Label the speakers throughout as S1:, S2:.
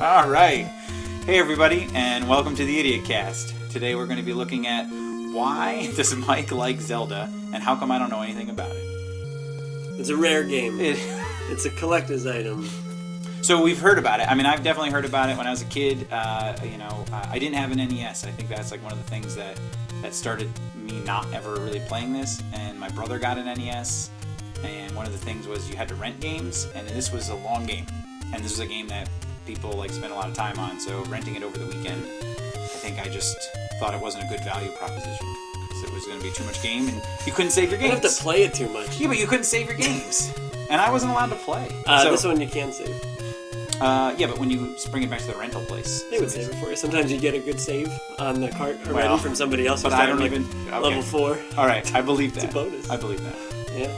S1: All right. Hey, everybody, and welcome to the IdiotCast. Today we're going to be looking at why does Mike like Zelda, and how come I don't know anything about it.
S2: It's a rare game. It's a collector's item.
S1: So we've heard about it. I mean, I've definitely heard about it when I was a kid. I didn't have an NES. I think that's like one of the things that started me not ever really playing this. And my brother got an NES, and one of the things was you had to rent games, and this was a long game. And this was a game that people like spent a lot of time on. So renting it over the weekend, I think I just thought it wasn't a good value proposition. Because it was going to be too much game, and you couldn't save your games.
S2: You have to play it too much.
S1: Yeah, but you couldn't save your games. And I wasn't allowed to play.
S2: This one you can save.
S1: Yeah, but when you bring it back to the rental place,
S2: they would save it for you. Sometimes you get a good save on the cart already from somebody else.
S1: But I don't even
S2: level 4.
S1: All right, I believe that.
S2: It's a bonus.
S1: I believe that.
S2: Yeah.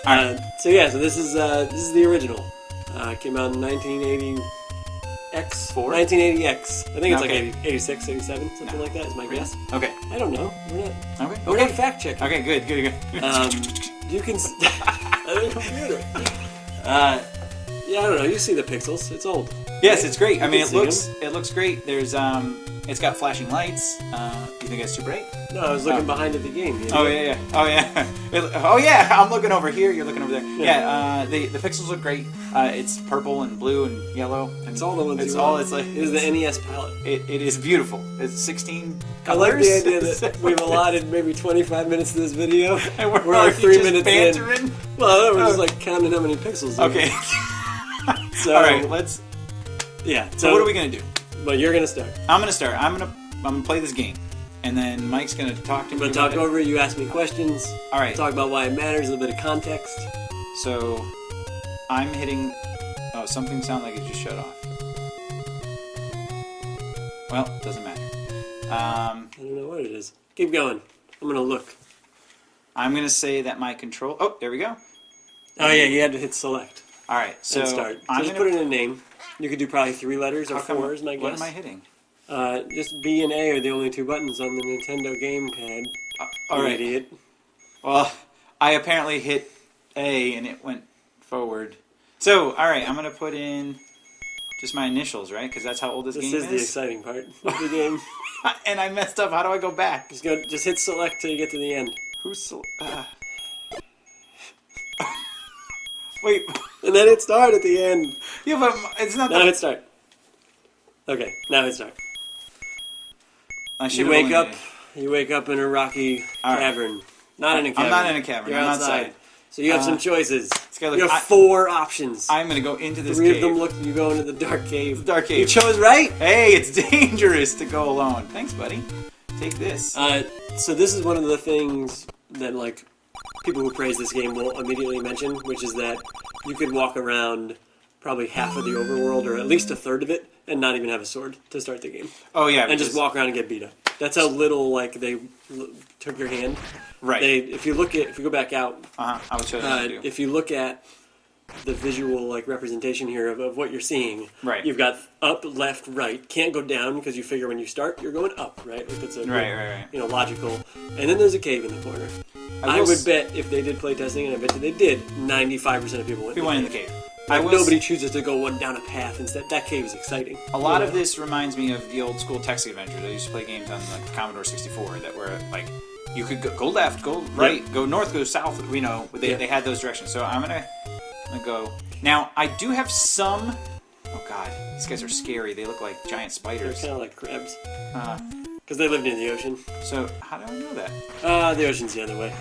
S1: All right.
S2: So this is the original. Came out in 1980X. 1980X. I think it's like 86, 87, something like that. Is my guess.
S1: Okay.
S2: I don't know. We're not.
S1: Okay.
S2: We're not fact checking.
S1: Okay. Good.
S2: You can. I have a computer. Yeah, I don't know. You see the pixels. It's old.
S1: Yes,
S2: right?
S1: it's great. I mean, it looks great. There's it's got flashing lights. You think it's too bright?
S2: No, I was looking behind at the game.
S1: Oh yeah. Oh yeah. I'm looking over here. You're looking over there. Yeah. The pixels look great. It's purple and blue and yellow.
S2: It's all the ones.
S1: It's all. It's like
S2: it is the NES palette.
S1: It is beautiful. It's 16 colors.
S2: I like the idea that we've allotted maybe 25 minutes to this video,
S1: and we're
S2: like 3 minutes
S1: bantering.
S2: in. Well, we're just like counting how many pixels.
S1: Okay.
S2: So,
S1: all right, let's.
S2: Yeah.
S1: So what are we gonna do?
S2: But you're gonna start.
S1: I'm gonna start. I'm gonna play this game, and then Mike's gonna talk to me.
S2: I'm gonna talk over it. You ask me questions.
S1: All right.
S2: Talk about why it matters. A little bit of context.
S1: So, I'm hitting. Oh, something sounded like it just shut off. Well, doesn't matter.
S2: I don't know what it is. Keep going. I'm gonna look.
S1: I'm gonna say that my control. Oh, there we go.
S2: Oh yeah, you had to hit select.
S1: All right, so
S2: start. So just put in a name. You could do probably 3 letters or 4, is my guess.
S1: What am I hitting?
S2: Just B and A are the only 2 buttons on the Nintendo gamepad.
S1: All right.
S2: Idiot.
S1: Well, I apparently hit A and it went forward. So, all right, I'm gonna put in just my initials, right? Because that's how old this game is.
S2: This is the exciting part of the game.
S1: And I messed up. How do I go back?
S2: Just hit select till you get to the end.
S1: Wait.
S2: And then hit start at the end.
S1: Yeah, but it's not.
S2: Now hit start. Okay, now hit start. You wake up in a rocky cavern. Not in a cavern.
S1: I'm not in a cavern.
S2: You're
S1: I'm
S2: outside. So you have some choices.
S1: You
S2: have 4 options.
S1: I'm going to go into this
S2: 3
S1: cave.
S2: of them you go into the dark cave.
S1: The dark cave.
S2: You chose right.
S1: Hey, it's dangerous to go alone. Thanks, buddy. Take this.
S2: So this is one of the things that like people who praise this game will immediately mention, which is that you could walk around probably half of the overworld, or at least a third of it, and not even have a sword to start the game.
S1: Oh yeah,
S2: and just walk around and get beat up. That's how little like they took your hand.
S1: Right.
S2: If you go back out,
S1: I would show you.
S2: if you look at the visual like representation here of what you're seeing,
S1: right.
S2: You've got up, left, right. Can't go down because you figure when you start you're going up, right? Like that's
S1: right.
S2: Logical. And then there's a cave in the corner. I would bet if they did play testing, and I bet you they did, 95% of people went in the cave. Nobody chooses to go down a path instead. That cave is exciting.
S1: A lot of this reminds me of the old school texting adventures. I used to play games on like the Commodore 64 that were like you could go left, go right, go north, go south. They had those directions. So I'm gonna go. Now I do have some. Oh god, these guys are scary. They look like giant spiders.
S2: They're kind of like crabs. Because they live near the ocean.
S1: So how do I know that?
S2: The ocean's the other way.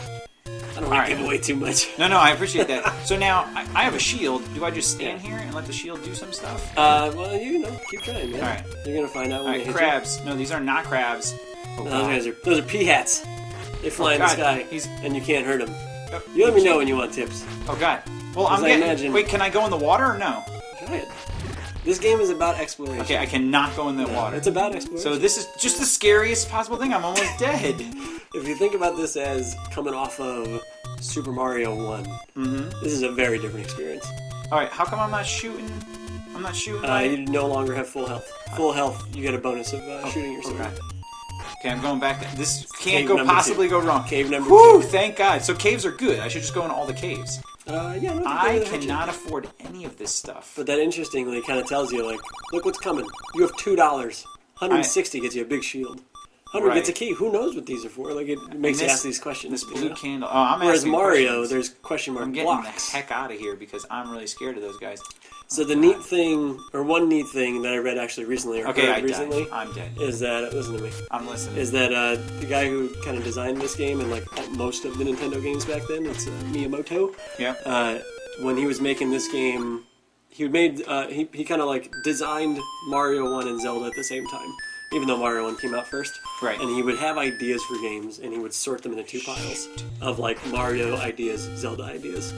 S2: I don't want to give away too much.
S1: No, I appreciate that. So now, I have a shield. Do I just stand here and let the shield do some stuff?
S2: Well, keep trying, man.
S1: All right.
S2: You're going to find out when they hit
S1: crabs.
S2: you.
S1: No, these are not crabs. Oh,
S2: no, those are pea-hats. They fly in the sky, and you can't hurt them. You let me know when you want tips.
S1: Oh, God. Well, Wait, can I go in the water or no?
S2: Try it. This game is about exploration.
S1: Okay, I cannot go in the water.
S2: It's about exploration.
S1: So this is just the scariest possible thing. I'm almost dead.
S2: If you think about this as coming off of Super Mario 1, this is a very different experience.
S1: All right, how come I'm not shooting?
S2: You no longer have full health. Full health, you get a bonus of shooting your sword.
S1: Okay, I'm going back. This can't possibly go wrong.
S2: Cave number 2.
S1: Woo, thank God. So caves are good. I should just go in all the caves.
S2: Yeah, no,
S1: I cannot afford any of this stuff.
S2: But that interestingly kind of tells you, like, look what's coming. You have $2. 160 gets you a big shield. 100 gets a key. Who knows what these are for? Like, it makes you ask these questions.
S1: This blue candle. Oh, I'm
S2: Whereas
S1: asking
S2: Mario,
S1: questions.
S2: there's question mark
S1: I'm getting
S2: blocks.
S1: the heck out of here because I'm really scared of those guys.
S2: So the neat thing, or one neat thing that I read actually recently, or heard recently,
S1: I'm dead.
S2: is that, listen to me.
S1: I'm listening.
S2: Is that the guy who kind of designed this game and like most of the Nintendo games back then, it's Miyamoto.
S1: Yeah.
S2: When he was making this game, he kind of like designed Mario 1 and Zelda at the same time, even though Mario 1 came out first.
S1: Right.
S2: And he would have ideas for games, and he would sort them into two piles of like Mario ideas, Zelda ideas.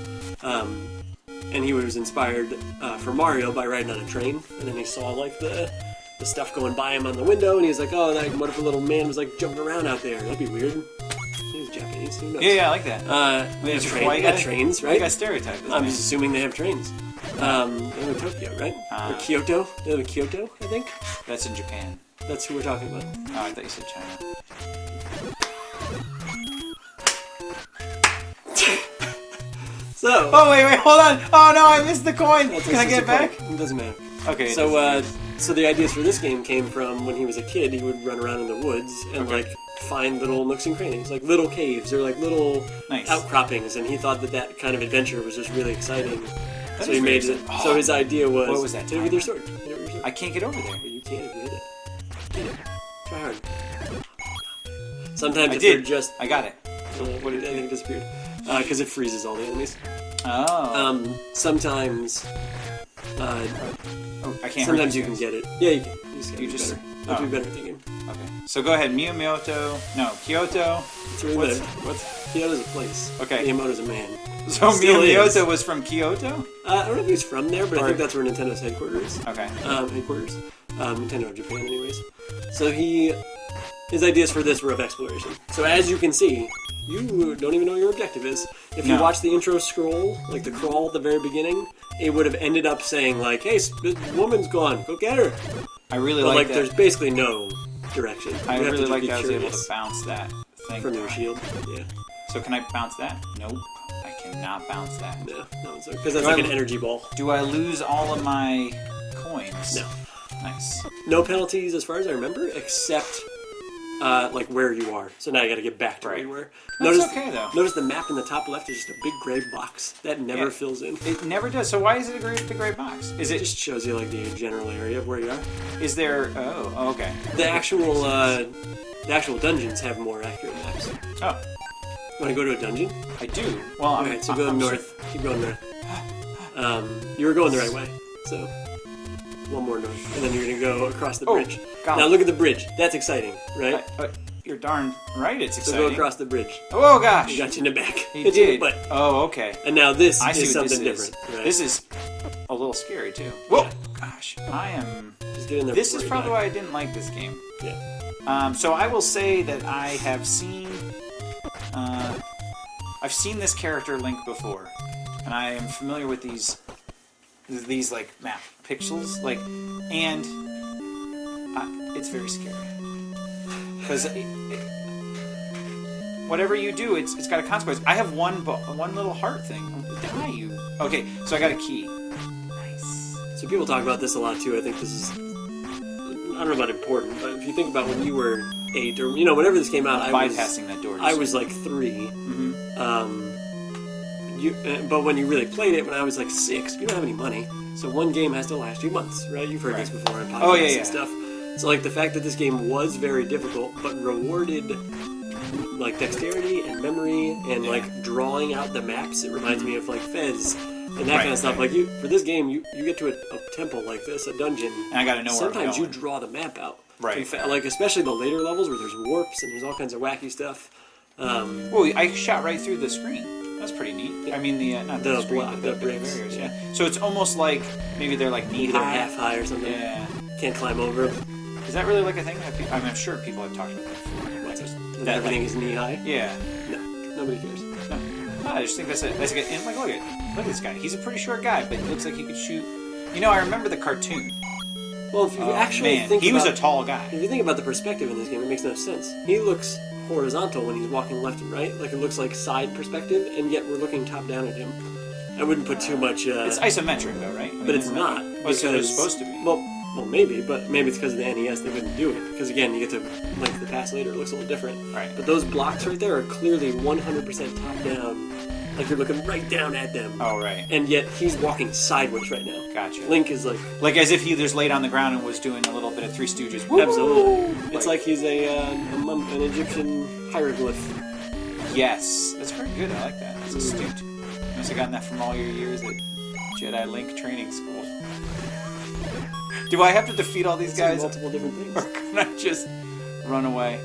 S2: And he was inspired for Mario by riding on a train, and then he saw like the stuff going by him on the window, and he was like, "Oh, what if a little man was like jumping around out there? That'd be weird." He was Japanese. Who knows?
S1: Yeah, I like that.
S2: They have trains, right?
S1: You got stereotyped.
S2: I'm just assuming they have trains. They live in Tokyo, right? Or Kyoto. They live in Kyoto, I think.
S1: That's in Japan.
S2: That's who we're talking about.
S1: Oh, I thought you said China.
S2: So.
S1: Oh wait, hold on. Oh no, I missed the coin. Can I get it back?
S2: It doesn't matter.
S1: Okay.
S2: So the ideas for this game came from when he was a kid. He would run around in the woods and like find little nooks and crannies, like little caves or like little outcroppings, and he thought that kind of adventure was just really exciting. So he made it. So his idea was,
S1: what was that?
S2: Hit it with your sword.
S1: I can't get over there.
S2: You can't if you hit it. Get it. Try hard. Sometimes if they're just.
S1: I got it.
S2: What did I think it disappeared? Because it freezes all the enemies.
S1: Oh.
S2: Sometimes.
S1: I can't.
S2: Sometimes you can get it. Yeah, you can. You just. I'll do better at the game.
S1: Okay. So go ahead, Miyamoto. No, Kyoto.
S2: It's really what's Kyoto's a place.
S1: Okay.
S2: Miyamoto's a man.
S1: So Miyamoto was from Kyoto?
S2: I don't know if he's from there, but I think that's where Nintendo's headquarters is.
S1: Okay.
S2: Nintendo of Japan, anyways. So his ideas for this were of exploration. So as you can see, you don't even know what your objective is. If you watch the intro scroll, like the crawl at the very beginning, it would have ended up saying like, "Hey, this woman's gone. Go get her."
S1: I really
S2: like
S1: that.
S2: There's basically no direction.
S1: I
S2: you have
S1: really
S2: to
S1: like
S2: be
S1: that I was
S2: curious
S1: able to bounce that thing
S2: from your shield. Yeah.
S1: So can I bounce that? Nope. I cannot bounce that.
S2: No, because that's like an energy ball.
S1: Do I lose all of my coins?
S2: No.
S1: Nice.
S2: No penalties as far as I remember, except like where you are. So now you got to get back to where you were.
S1: That's okay though.
S2: Notice the map in the top left is just a big gray box that never fills in.
S1: It never does. So why is it a gray box? Is
S2: it just shows you like the general area of where you are?
S1: Is there? Oh, okay.
S2: The actual dungeons have more accurate maps.
S1: Oh.
S2: Want to go to a dungeon?
S1: I do. Well,
S2: alright. So go north. Keep going north. You were going the right way. So one more north, and then you're gonna go across the bridge. Now look at the bridge. That's exciting, right?
S1: You're darn right. It's exciting.
S2: So go across the bridge.
S1: Oh gosh!
S2: He got you in the back.
S1: He did.
S2: But
S1: oh, okay.
S2: And now this is something different. Right?
S1: This is a little scary too. Whoa! Gosh, I am.
S2: Just get in there.
S1: This is probably why I didn't like this game.
S2: Yeah.
S1: So I will say that I have seen. I've seen this character Link before, and I am familiar with these like map pixels, like, and it's very scary because whatever you do, it's got a consequence. I have one little heart thing. Die you? Okay, so I got a key. Nice.
S2: So people talk about this a lot too. I think this is, I don't know about important, but if you think about when you were 8 or whenever this came out,
S1: bypassing that door.
S2: I was like 3.
S1: Mm-hmm.
S2: But when you really played it, when I was like 6, you don't have any money, so one game has to last you months, right? You've heard this before on podcasts and stuff. So like the fact that this game was very difficult, but rewarded like dexterity and memory and like drawing out the maps. It reminds me of like Fez and that kind of stuff. Like for this game, you get to a temple like this, a dungeon.
S1: And I gotta know where I'm
S2: sometimes
S1: going.
S2: you draw the map out.
S1: Right.
S2: Like especially the later levels where there's warps and there's all kinds of wacky stuff.
S1: Well, I shot right through the screen. That's pretty neat. I mean, not the screen, but the
S2: bricks.
S1: barriers. Yeah. So it's almost like maybe they're like knee
S2: Maybe they're
S1: high,
S2: half high or something.
S1: Yeah.
S2: Can't climb over them.
S1: Is that really like a thing? I'm sure people have talked about that before.
S2: That everything is knee high.
S1: Yeah.
S2: No, nobody cares.
S1: No. I just think that's a good. And like, look at this guy. He's a pretty short guy, but he looks like he could shoot. I remember the cartoon.
S2: Well, if you actually think
S1: he was a tall guy.
S2: If you think about the perspective in this game, it makes no sense. He looks horizontal when he's walking left and right, like it looks like side perspective, and yet we're looking top down at him. I wouldn't put too much.
S1: It's isometric though, right? I mean,
S2: but it's
S1: isn't
S2: not.
S1: Well, it's supposed to be.
S2: Well, maybe, but maybe it's because of the NES they wouldn't do it. Because again, you get to link the past later, it looks a little different.
S1: Right.
S2: But those blocks right there are clearly 100% top down, like you're looking right down at them.
S1: Oh, right.
S2: And yet he's walking sideways right now.
S1: Gotcha.
S2: Link is
S1: like as if he just laid on the ground and was doing a little bit of Three Stooges.
S2: Woo! Absolutely. It's like he's an Egyptian hieroglyph.
S1: Yes, that's very good. I like that. That's astute. You must have gotten that from all your years at Jedi Link training school. Do I have to defeat all these guys?
S2: Multiple different things.
S1: Or can I just run away?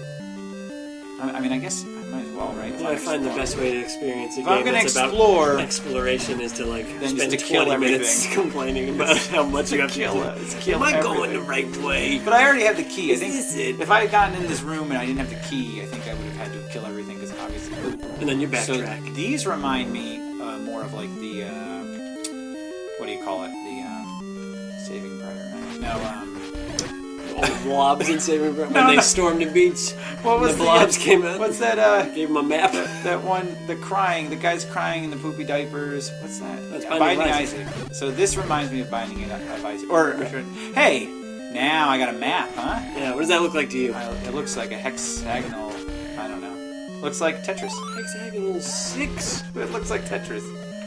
S1: I mean, I guess I might as well, right?
S2: I find the best way to experience a
S1: if I'm
S2: game
S1: gonna
S2: that's
S1: explore,
S2: about exploration is to spend
S1: to
S2: 20 minutes complaining about how much you have to do. Am I going the right way?
S1: But I already have the key.
S2: Is this it?
S1: If I had gotten in this room and I didn't have the key, I think I would have had to kill everything because obviously.
S2: And then you backtrack.
S1: So these remind me more of like the what do you call it? The Saving Private Ryan. No,
S2: all the blobs in Saving Private Ryan. When they stormed the beach,
S1: what was
S2: the blobs came out.
S1: What's that?
S2: Gave him a map.
S1: That one, the guy's crying in the poopy diapers. What's that?
S2: That's
S1: Binding Isaac. So this reminds me of Binding of Isaac. Hey, now I got a map, huh?
S2: Yeah. What does that look like to you?
S1: It looks like a hexagonal. I don't know. Looks like Tetris.
S2: Hexagonal 6.
S1: It looks like Tetris.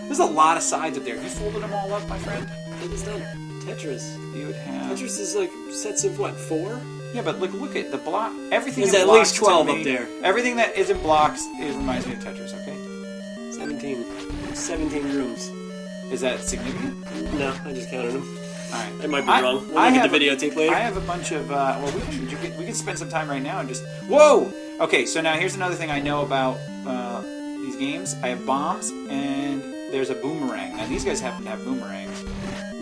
S1: There's a lot of sides up there. Have you folded them all up, my friend?
S2: It is not Tetris.
S1: You would have.
S2: Tetris is like sets of what, 4?
S1: Yeah, but look at the block. Everything
S2: There's
S1: in
S2: at
S1: blocks
S2: least 12
S1: to me,
S2: up there.
S1: Everything that isn't blocks, it reminds me of Tetris. Okay.
S2: 17 rooms.
S1: Is that significant?
S2: No, I just counted them.
S1: All right.
S2: I might be wrong. We'll look at the videotape later.
S1: I have a bunch of. Well, we can spend some time right now and just. Whoa. Okay, so now here's another thing I know about these games. I have bombs and there's a boomerang. Now these guys happen to have boomerangs.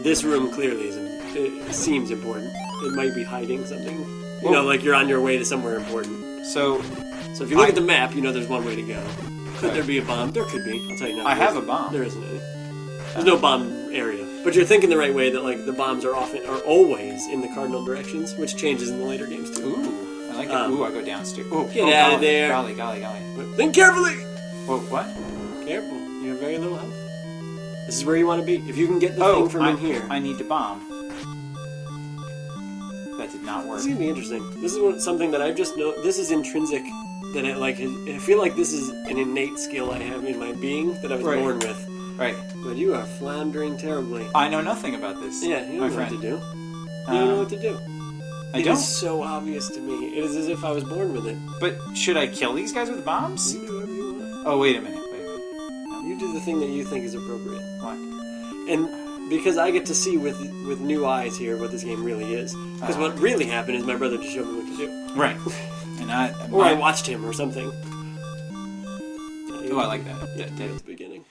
S2: This room clearly it seems important. It might be hiding something. You know, like you're on your way to somewhere important.
S1: So
S2: if you look at the map, you know there's one way to go. Could there be a bomb? There could be. I'll tell you now.
S1: I have a bomb.
S2: There isn't any. There's no bomb area. But you're thinking the right way that like the bombs are always in the cardinal directions, which changes in the later games too.
S1: Ooh, I like it. Ooh, I go downstairs. Ooh,
S2: get out of there.
S1: Golly.
S2: Think carefully.
S1: Whoa, what?
S2: Careful. You have very little health. This is where you want to be. If you can get the thing from in here.
S1: I need to bomb. That did not work.
S2: This is going to be interesting. This is something that I've just know. This is intrinsic. That I feel like this is an innate skill I have in my being that I was born with.
S1: Right.
S2: But you are floundering terribly.
S1: I know nothing about this.
S2: Yeah, you don't know what to do. You don't know what to do.
S1: I don't?
S2: It is so obvious to me. It is as if I was born with it.
S1: But should I kill these guys with bombs?
S2: You do whatever you want.
S1: Oh, wait a minute.
S2: No. You do the thing that you think is appropriate.
S1: What?
S2: And because I get to see with new eyes here what this game really is. Because what really happened is my brother just showed me what to do.
S1: Right. And
S2: I watched him or something.
S1: Oh, I like that.
S2: Yeah, at the beginning.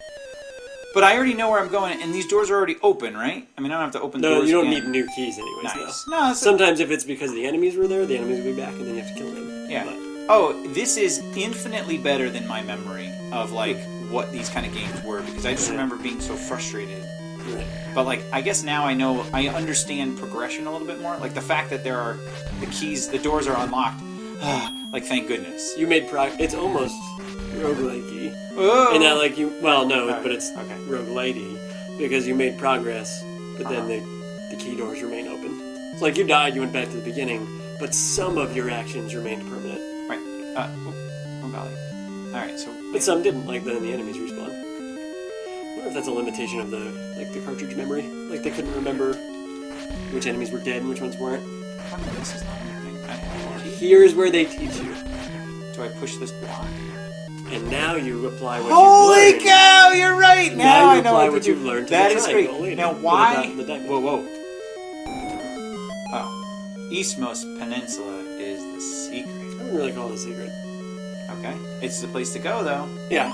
S1: But I already know where I'm going, and these doors are already open, right? I mean, I don't have to open the doors.
S2: No, you don't
S1: again.
S2: need new keys anyways.
S1: Nice.
S2: No, sometimes if it's because the enemies were there, the enemies will be back, and then you have to kill them.
S1: Yeah. Oh, this is infinitely better than my memory of, like, what these kind of games were, because I just remember being so frustrated.
S2: Right.
S1: But, like, I guess now I understand progression a little bit more. Like, the fact that there are the keys, the doors are unlocked. Like, thank goodness.
S2: You made progress. It's almost roguelike-y.
S1: Oh.
S2: And not like you... Well, no, but it's roguelite-y. Because you made progress, but then the key doors remain open. It's like you died, you went back to the beginning, but some of your actions remained permanent.
S1: Right. Oh golly. Alright, so...
S2: But some didn't, like then the enemies respawn. I wonder if that's a limitation of the cartridge memory. Like they couldn't remember which enemies were dead and which ones weren't.
S1: How come this is not happening?
S2: Here's where they teach you.
S1: Do I push this block?
S2: And now you apply what
S1: Holy
S2: you've learned.
S1: cow, you're right! Now I know what
S2: you've learned to
S1: That
S2: the
S1: is great.
S2: triangle later.
S1: Now why...
S2: Whoa.
S1: Oh. Eastmost Peninsula is the secret.
S2: I wouldn't really call it a secret.
S1: Okay. It's the place to go, though.
S2: Yeah.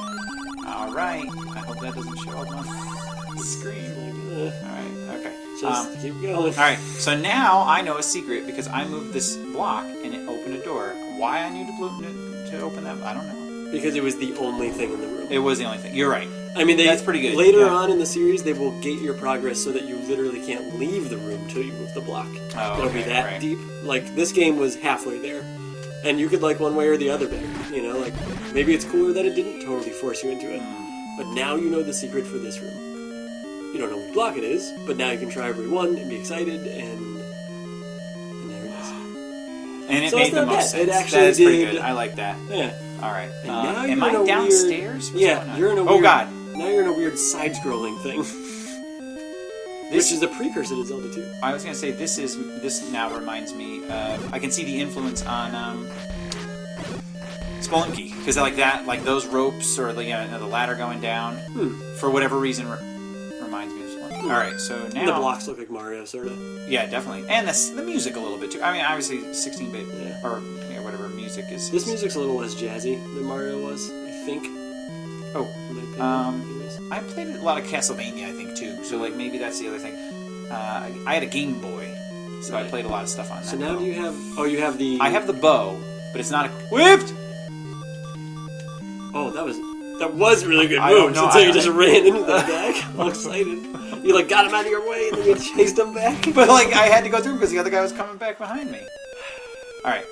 S1: Alright. I hope that doesn't show up on the screen. Alright, okay.
S2: Just keep going.
S1: Alright, so now I know a secret because I moved this block and it opened a door. Why I need to open that? I don't know.
S2: Because it was the only thing in the room.
S1: It was the only thing. You're right.
S2: I mean,
S1: that's pretty good.
S2: Later on in the series, they will gate your progress so that you literally can't leave the room till you move the block.
S1: Oh,
S2: It'll be that deep. Like, this game was halfway there. And you could like one way or the other better. You know, like, maybe it's cooler that it didn't totally force you into it. But now you know the secret for this room. You don't know which block it is, but now you can try every one and be excited, and there it is.
S1: And it
S2: So
S1: made
S2: it's
S1: the
S2: not
S1: most
S2: bad.
S1: sense.
S2: It actually
S1: that is pretty
S2: did.
S1: good. I like that.
S2: Yeah.
S1: All right.
S2: And now
S1: am
S2: you're in
S1: I
S2: a
S1: downstairs? What's
S2: Yeah,
S1: going on?
S2: you're in a
S1: Oh
S2: weird...
S1: God.
S2: Now you're in a weird side-scrolling thing. Which is a precursor to Zelda 2.
S1: I was gonna say this now reminds me. I can see the influence on Spelunky because like those ropes or the ladder going down for whatever reason reminds me of Spelunky. All right, so now
S2: And the blocks look like Mario, sort of.
S1: Yeah, definitely, and the music a little bit too. I mean, obviously 16-bit
S2: Yeah.
S1: or whatever music is.
S2: This music's a little less jazzy than Mario was, I think.
S1: Oh,
S2: In my opinion.
S1: I played a lot of Castlevania, I think too. So like maybe that's the other thing. I had a Game Boy, so I played a lot of stuff on that.
S2: So now do you have... Oh, you have the...
S1: I have the bow, but it's not equipped.
S2: Oh, that was really good
S1: I don't
S2: moves
S1: know,
S2: until you
S1: I-
S2: just ran into the back. All excited. You like got him out of your way and then you chased him back.
S1: But like I had to go through because the other guy was coming back behind me. All right.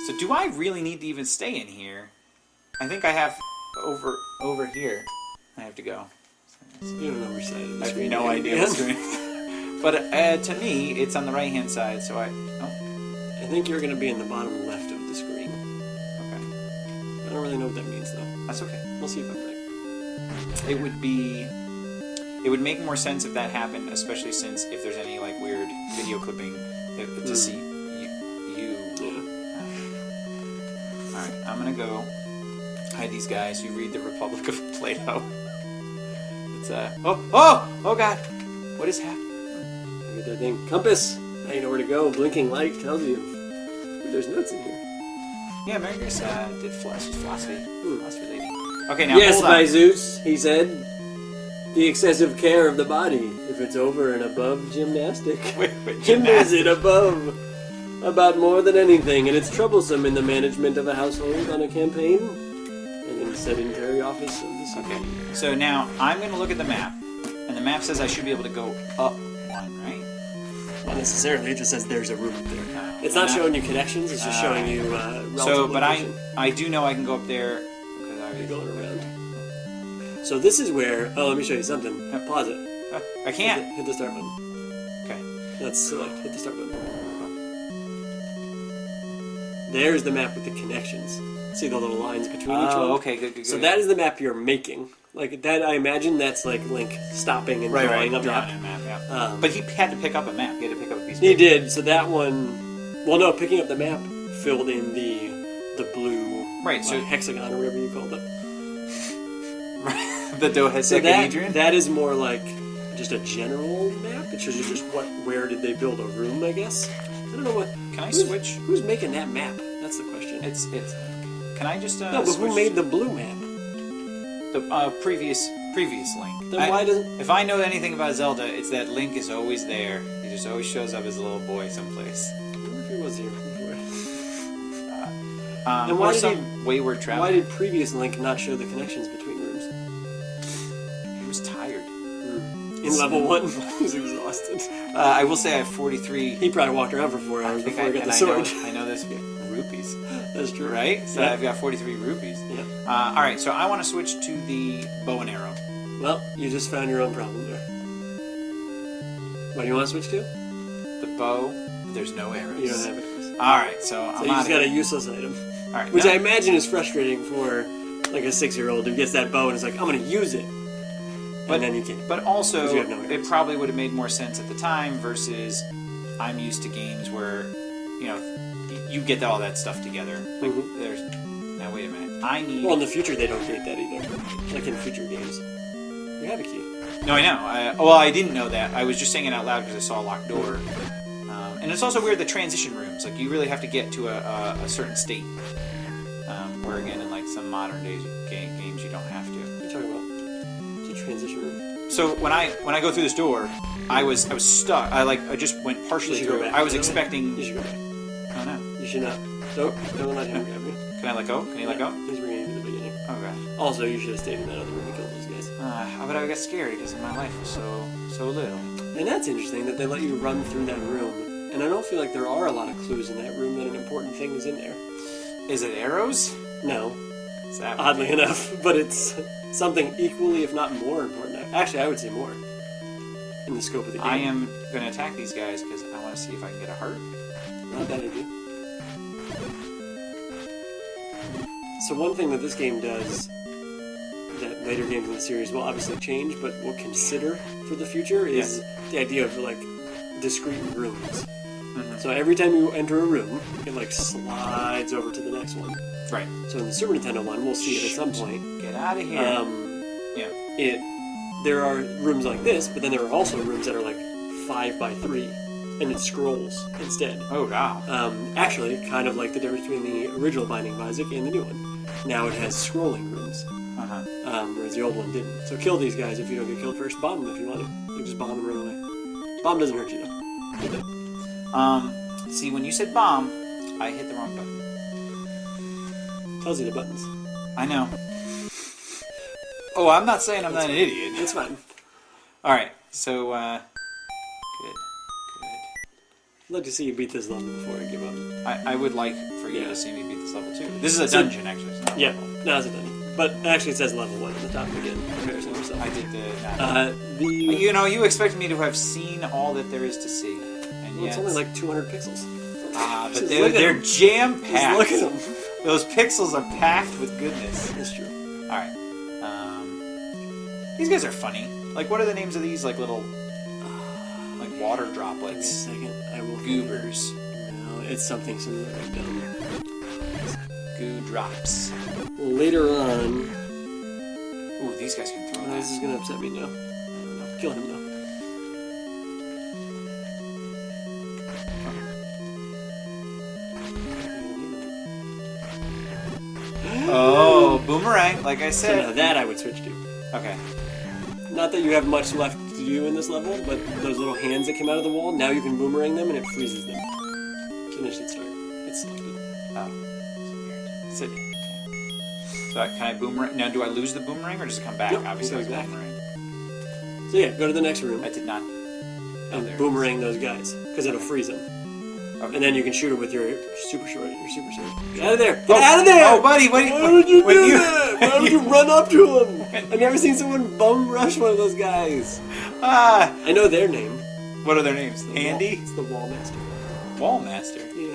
S1: So do I really need to even stay in here? I think I have over here. I have to go.
S2: You don't know which side of the
S1: I have
S2: screen.
S1: no
S2: you're
S1: idea
S2: in.
S1: what's going on. But to me, it's on the right-hand side, so I
S2: think you're going to be in the bottom left of the screen.
S1: okay.
S2: I don't really know what that means, though.
S1: That's okay.
S2: We'll see if I'm right.
S1: It would make more sense if that happened, especially since if there's any like weird video clipping to see you.
S2: Yeah.
S1: All right, I'm gonna go hide these guys. You read the Republic of Plato. It's oh God, what is happening?
S2: Look at that thing. Compass. Now you know where to go. Blinking light tells you. Ooh, there's notes in here.
S1: Yeah, Marius did philosophy lady. Okay, now
S2: Yes,
S1: hold on.
S2: by Zeus, he said, the excessive care of the body, if it's over and above gymnastic,
S1: Wait,
S2: hinders it about more than anything, and it's troublesome in the management of a household, on a campaign, and in the sedentary office of the city.
S1: Okay, so now I'm going to look at the map, and the map says I should be able to go up one, right?
S2: Not necessarily, it just says there's a room up there.
S1: No.
S2: It's not showing you connections, it's just showing you relative
S1: But
S2: location.
S1: I do know I can go up there because I
S2: You're going around. So this is where, let me show you something. Pause it.
S1: I can't.
S2: Hit the start button.
S1: Okay.
S2: Let's select. Hit the start button. There's the map with the connections. See the little lines between each one?
S1: Oh, okay, good.
S2: So that is the map you're making. Like that, I imagine that's like Link stopping and drawing a map.
S1: Yeah. But he had to pick up a map. He had to pick up a piece of
S2: He
S1: paper.
S2: did. So that one, well, no, picking up the map filled in the blue
S1: Right, so
S2: hexagon or whatever you called it.
S1: the dodecahedron.
S2: That is more like just a general map. It shows you just where did they build a room, I guess. I don't know what.
S1: Can I switch?
S2: Who's making that map? That's the question.
S1: It's. Can I just
S2: no, but
S1: switch
S2: who made the blue map?
S1: the previous Link?
S2: Then why doesn't?
S1: If I know anything about Zelda, it's that Link is always there. He just always shows up as a little boy someplace.
S2: I wonder if he was here before.
S1: And
S2: why
S1: or
S2: did
S1: some wayward travel.
S2: Why did previous Link not show the connections between rooms?
S1: He was tired.
S2: In level 1, he was exhausted.
S1: I will say I have 43.
S2: He probably walked around for 4 hours before he got the
S1: and
S2: sword.
S1: I know this rupees.
S2: That's true.
S1: Right? So
S2: Yeah.
S1: I've got 43 rupees.
S2: Yeah.
S1: All right, so I want to switch to the bow and arrow.
S2: Well, you just found your own problem there. What do you want to switch to?
S1: The bow, there's no arrows.
S2: You don't have it.
S1: All right, so
S2: So
S1: I'm
S2: you
S1: out
S2: just
S1: of
S2: got a
S1: here.
S2: useless item.
S1: All right,
S2: Which
S1: now-
S2: I imagine is frustrating for like a 6-year-old who gets that bow and is like, I'm going to use it. And then you can't.
S1: But also,
S2: 'Cause you have no
S1: it
S2: arrows.
S1: probably would have made more sense at the time versus I'm used to games where, you get all that stuff together. Like, there's... Now, wait a minute. I need...
S2: Well, in the future, they don't date that either. Like in future games. You have a key.
S1: No, I know. I didn't know that. I was just saying it out loud because I saw a locked door. And it's also weird, the transition rooms. Like, you really have to get to a certain state. Where, again, in, like, some modern days games, you don't have to.
S2: What are you talking about? It's a transition room.
S1: So, when I go through this door, I was stuck. I just went partially
S2: You should go
S1: through.
S2: back.
S1: I was expecting...
S2: You should go back.
S1: Oh, no.
S2: You should not. Don't let him grab you.
S1: Can I let go? Can you let go?
S2: He's bringing you to the beginning.
S1: Oh, God.
S2: Also, you should have stayed in that other room and killed those guys.
S1: But I got scared because my life was so little.
S2: And that's interesting that they let you run through that room. And I don't feel like there are a lot of clues in that room that an important thing is in there.
S1: Is it arrows?
S2: No,
S1: Is that
S2: oddly enough, but it's something equally, if not more important. Actually, I would say more. in the scope of the game.
S1: I am going to attack these guys because I want to see if I can get a heart.
S2: Not a bad idea. So one thing that this game does that later games in the series will obviously change, but will consider for the future is the idea of like discrete rooms. So every time you enter a room, it like slides over to the next one.
S1: Right.
S2: So in the Super Nintendo one, we'll see it at some point.
S1: Get out of here.
S2: There are rooms like this, but then there are also rooms that are like 5x3, and it scrolls instead.
S1: Oh, wow.
S2: Actually, kind of like the difference between the original Binding of Isaac and the new one. Now it has scrolling rooms, whereas the old one didn't. So kill these guys if you don't get killed first. Bomb them if you want to. You just bomb and run away. Bomb doesn't hurt you though. Good day.
S1: See, when you said bomb, I hit the wrong button.
S2: Tells you the buttons.
S1: I know. Oh, I'm not saying I'm not an idiot.
S2: It's fine.
S1: Alright, so, good.
S2: I'd like to see you beat this level before I give up.
S1: I would like for you to see me beat this level too. This is a dungeon, actually. It's not a level.
S2: No, it's a dungeon. But actually, it says level 1 at the top again. Comparison to yourself.
S1: I did the...
S2: You
S1: you expect me to have seen all that there is to see. And
S2: well, it's only like 200 pixels.
S1: But they're jam-packed.
S2: Look at them.
S1: Those pixels are packed with goodness.
S2: That's true.
S1: Alright. These guys are funny. Like, what are the names of these, like, little... like, water droplets?
S2: Give me a second. I will...
S1: Goobers.
S2: No, it's something like dumb.
S1: Goo drops.
S2: Later on...
S1: Ooh, these guys can throw that.
S2: This is going to upset me now. I don't know. Kill him, though.
S1: Oh, boomerang, like I
S2: So
S1: said.
S2: now that I would switch to.
S1: Okay.
S2: Not that you have much left to do in this level, but those little hands that came out of the wall, now you can boomerang them and it freezes them. Finish it start. It's selected.
S1: Oh. That's weird. So can I boomerang? Now, do I lose the boomerang or does it come back?
S2: Nope,
S1: Obviously,
S2: it
S1: it's
S2: comes back.
S1: boomerang.
S2: So yeah, go to the next room
S1: I did not.
S2: and boomerang those guys, because it'll freeze them.
S1: Okay.
S2: And then you can shoot them with your super sword. Get out of there! Get out of there!
S1: Oh, buddy, what?
S2: Why would you do that? Why would you run up to him? I've never seen someone bum rush one of those guys.
S1: Ah!
S2: I know their name.
S1: What are their names? Andy?
S2: It's the Wall Master.
S1: Wall Master.
S2: Yeah.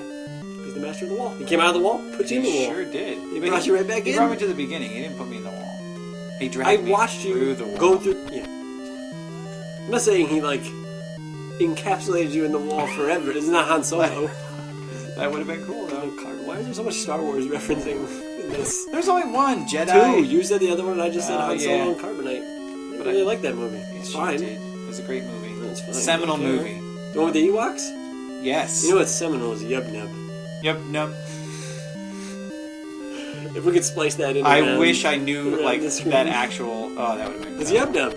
S2: He's the master of the wall. He came out of the wall, put you in the
S1: He
S2: wall.
S1: sure did.
S2: He brought you right back
S1: He
S2: in.
S1: brought me to the beginning. He didn't put me in the wall. He
S2: I
S1: dragged me
S2: watched you
S1: through the wall.
S2: go through. Yeah. I'm not saying he like encapsulated you in the wall forever. It's not Han Solo.
S1: That would have been cool, though.
S2: Why is there so much Star Wars referencing in this?
S1: There's only one Jedi.
S2: Two. You said the other one, and I just said
S1: Oh,
S2: Han
S1: yeah.
S2: Solo and Carbonite. I
S1: But
S2: really like that movie. It's
S1: Sure
S2: fine.
S1: did. It was a great movie.
S2: It's fine.
S1: Seminal
S2: Okay.
S1: movie.
S2: The one with the Ewoks?
S1: Yes.
S2: You know what's seminal is Yub Nub.
S1: Yep. Nope.
S2: If we could splice that in.
S1: I wish I knew
S2: around
S1: like
S2: the screen.
S1: that actual. Oh, that would have been.
S2: It's
S1: good.
S2: Yub Nub.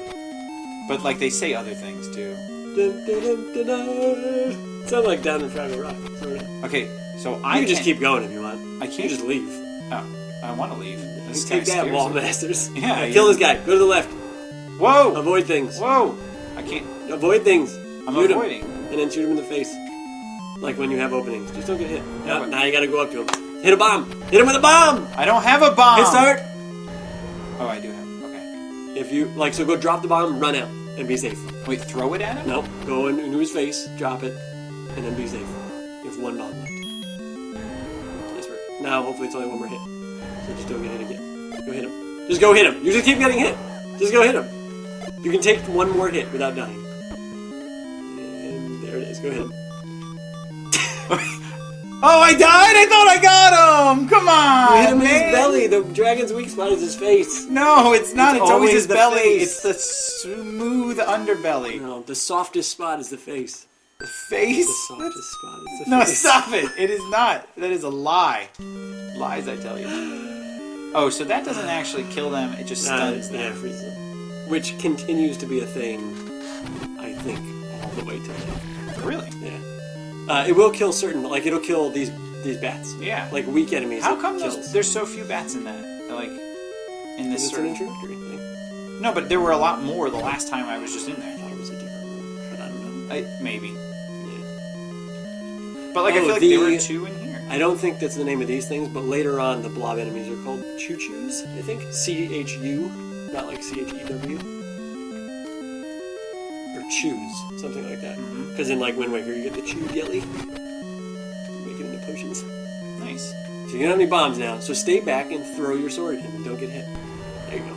S1: But like they say other things too.
S2: Dun, dun, dun, dun, dun. Sounds like Down in Fraggle Rock. Sort of.
S1: Okay, so
S2: You
S1: I
S2: can just
S1: can't-
S2: keep going if you want.
S1: I
S2: You can
S1: can't
S2: just leave.
S1: Oh, I want to leave. This
S2: You
S1: guy
S2: take that,
S1: scares
S2: Wall
S1: me.
S2: Masters.
S1: Yeah,
S2: Kill
S1: yeah.
S2: this guy. Go to the left.
S1: Whoa!
S2: Avoid things.
S1: Whoa! I can't.
S2: Avoid things.
S1: I'm
S2: Shoot
S1: avoiding.
S2: him. And then shoot him in the face. Like when you have openings. Just don't get hit.
S1: No,
S2: Now,
S1: but-
S2: now you gotta go up to him. Hit a bomb. Hit him with a bomb.
S1: I don't have a bomb.
S2: Hit start.
S1: Oh, I do have. Okay.
S2: If you like, so go drop the bomb, run out, and be safe.
S1: Wait, throw it at him?
S2: Nope. Go into his face, drop it, and then be safe. You have one bomb left. Nice work. Now, hopefully, it's only one more hit. So just don't get hit again. Go hit him. Just go hit him. You just keep getting hit. Just go hit him. You can take one more hit without dying. And there it is. Go hit him.
S1: Oh, I died! I thought I got him! Come on!
S2: You hit him in his
S1: man.
S2: belly. The dragon's weak spot is his face.
S1: No, it's not. It's always
S2: always
S1: his
S2: the
S1: belly.
S2: face.
S1: It's the smooth underbelly.
S2: No, the softest spot is the face.
S1: The face?
S2: The softest spot is the
S1: No,
S2: face.
S1: stop it. It is not. That is a lie. Lies, I tell you. Oh, so that doesn't actually kill them. It just stuns
S2: Yeah,
S1: them.
S2: freezes them. Which continues to be a thing, I think, all the way till now.
S1: Really?
S2: Yeah. It will kill certain, like it'll kill these bats.
S1: Yeah.
S2: Like weak enemies.
S1: How
S2: it
S1: come
S2: kills.
S1: there's so few bats in that? Like, in this
S2: It's
S1: sort
S2: an
S1: of...
S2: introductory thing.
S1: No, but there were a lot more the last time I was just in
S2: I
S1: there.
S2: thought it was a different room, but I don't know.
S1: Maybe.
S2: Yeah.
S1: But like, I
S2: Oh,
S1: feel like there were two in here.
S2: I don't think that's the name of these things, but later on the blob enemies are called choo-choos, I think. C-H-U, not like C-H-E-W. or chews, something like that. Because in like Wind Waker, you get the chewed jelly, make it into potions.
S1: Nice.
S2: So you don't have any bombs now, so stay back and throw your sword at him and don't get hit. There you go.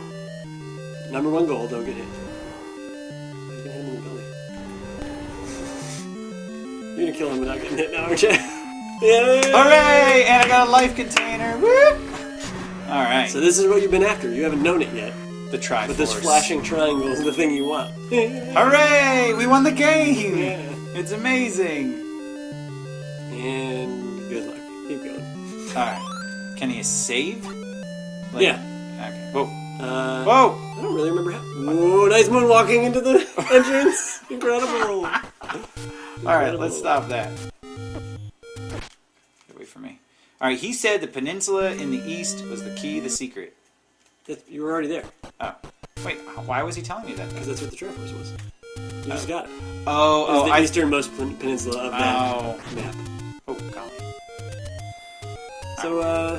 S2: Number 1 goal, don't get hit. You can hit him in the belly. You're gonna kill him without getting hit now, aren't you? Yeah!
S1: Hooray! And I got a life container. Woo! Alright.
S2: So this is what you've been after. You haven't known it yet.
S1: The Triforce.
S2: But this flashing triangle is the thing you want.
S1: Hooray! We won the game!
S2: Yeah.
S1: It's amazing.
S2: And good luck. Keep going.
S1: Alright. Can he save? Like,
S2: Yeah.
S1: Okay. Whoa.
S2: Whoa! I don't really remember how. Whoa, nice moonwalking into the entrance. Incredible.
S1: Alright, let's stop that. Get away from me. Alright, he said the peninsula in the east was the key, the secret.
S2: You were already there.
S1: Oh. Wait, why was he telling me that?
S2: Because that's what the Triforce was. You just got it. It
S1: Oh,
S2: was the
S1: I...
S2: easternmost peninsula of that map.
S1: Oh, golly.
S2: So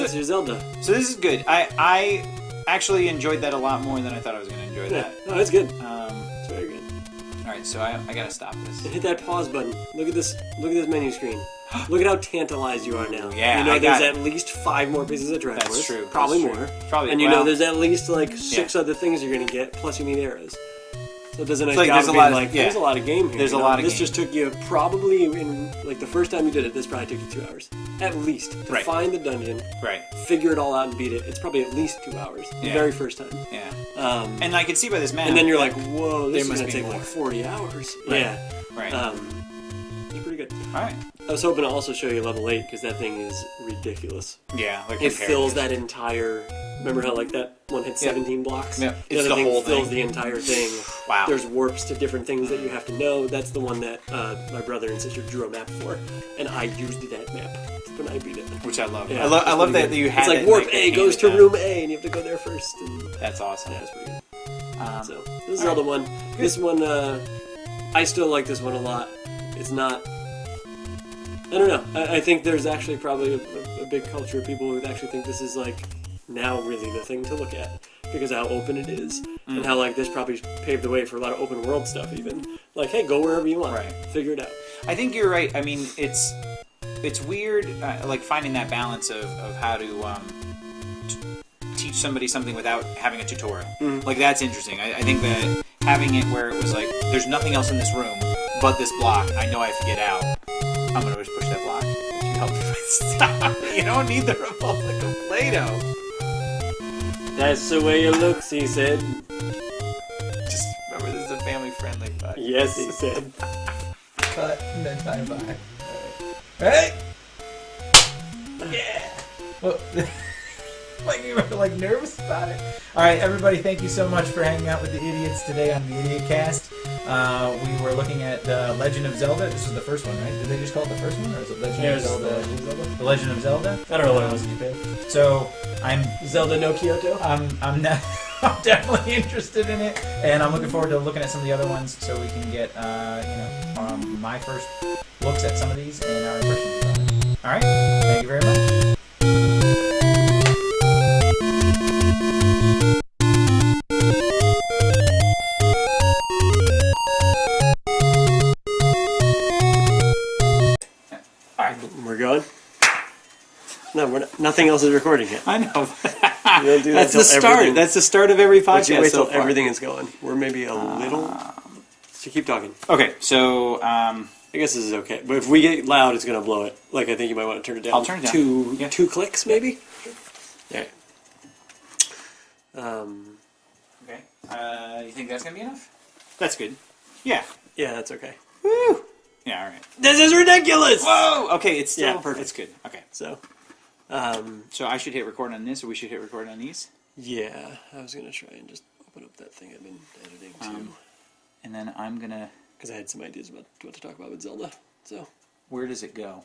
S2: that's your Zelda.
S1: So this is good. I actually enjoyed that a lot more than I thought I was going to enjoy that.
S2: No, it's good. It's very good.
S1: Alright, so I gotta stop this.
S2: Hit that pause button. Look at this menu screen. Look at how tantalized you are now.
S1: Yeah,
S2: you know
S1: I
S2: there's
S1: got
S2: at least 5 more pieces of Triforce.
S1: That's true.
S2: Probably
S1: That's
S2: more.
S1: true. Probably,
S2: and you
S1: well,
S2: know there's at least like 6 other things you're gonna get, plus you need arrows. So it doesn't
S1: like, there's a lot of,
S2: there's a lot of game here.
S1: There's a lot of
S2: This
S1: game.
S2: just took you probably in like the first time you did it, this probably took you 2 hours. At least. To
S1: Right.
S2: find the dungeon,
S1: Right.
S2: figure it all out and beat it. It's probably at least 2 hours. The
S1: Yeah.
S2: very first time.
S1: Yeah.
S2: Um,
S1: And I can see by this map.
S2: and then you're like, whoa, this is
S1: must
S2: gonna
S1: be
S2: take
S1: more.
S2: like 40 hours.
S1: Right.
S2: Yeah.
S1: Right.
S2: It's pretty good.
S1: Alright.
S2: I was hoping to also show you level 8 because that thing is ridiculous.
S1: Yeah, like
S2: It fills that entire. Remember how like that one had 17 blocks?
S1: Yeah,
S2: The
S1: it's
S2: other
S1: the
S2: thing
S1: whole
S2: fills
S1: thing.
S2: the entire thing.
S1: Wow.
S2: There's warps to different things that you have to know. That's the one that my brother and sister drew a map for, and I used that map when I beat it.
S1: Which I love.
S2: Yeah,
S1: I love
S2: pretty
S1: that
S2: good.
S1: you had
S2: It's like
S1: that,
S2: warp
S1: like,
S2: A goes to room A, and you have to go there first. And
S1: That's awesome.
S2: yeah, it's pretty good. So this is
S1: all
S2: Zelda one. This one, I still like this one a lot. It's not. I don't know. I think there's actually probably a big culture of people who actually think this is like now really the thing to look at because of how open it is and how like this probably paved the way for a lot of open world stuff. Even like, hey, go wherever you want,
S1: Right.
S2: figure it out.
S1: I think you're right. I mean, it's weird, like finding that balance of how to teach somebody something without having a tutorial. Like that's interesting. I think that having it where it was like, there's nothing else in this room but this block. I know I have to get out. I'm gonna just push that block. You help me stop. You don't need the Republic of Play-Doh.
S2: That's the way it looks, he said.
S1: Just remember, this is a family-friendly podcast.
S2: Yes, he said.
S3: Cut and then time back. Ready? Yeah. Well, like you were like nervous about it. All right, everybody, thank you so much for hanging out with the idiots today on the IdiotCast. We were looking at the Legend of Zelda. This was the first one, right? Did they just call it the first one, or is it Legend of Zelda? The Legend of Zelda.
S2: I don't know what it was you picked.
S3: So I'm
S2: Zelda no Kyoto.
S3: I'm not. I'm definitely interested in it, and I'm looking forward to looking at some of the other ones, so we can get my first looks at some of these and our impressions on it. All right, thank you very much.
S2: We're going? No, we're not, nothing else is recording yet.
S1: I know.
S2: You don't do that
S1: That's the
S2: till
S1: start.
S2: everything-
S1: That's the start of every
S2: But you
S1: podcast
S2: wait
S1: so
S2: till
S1: far.
S2: everything is going. We're maybe a little. So keep talking.
S1: Okay, so
S2: I guess this is okay. But if we get loud, it's going to blow it. Like, I think you might want to turn it down.
S1: I'll turn it down. Yeah.
S2: Two clicks, maybe? All right.
S1: okay. You think that's gonna be enough? That's good. Yeah.
S2: Yeah, that's okay.
S1: Woo. Yeah. All right.
S2: This is ridiculous!
S1: Whoa. Okay. It's still
S2: Yeah, perfect.
S1: It's good. Okay.
S2: So,
S1: So I should hit record on this, or we should hit record on these,
S2: yeah, I was going to try and just open up that thing I've been editing too.
S1: and then I'm gonna.
S2: Because I had some ideas about what to talk about with Zelda. So,
S1: Where does it go?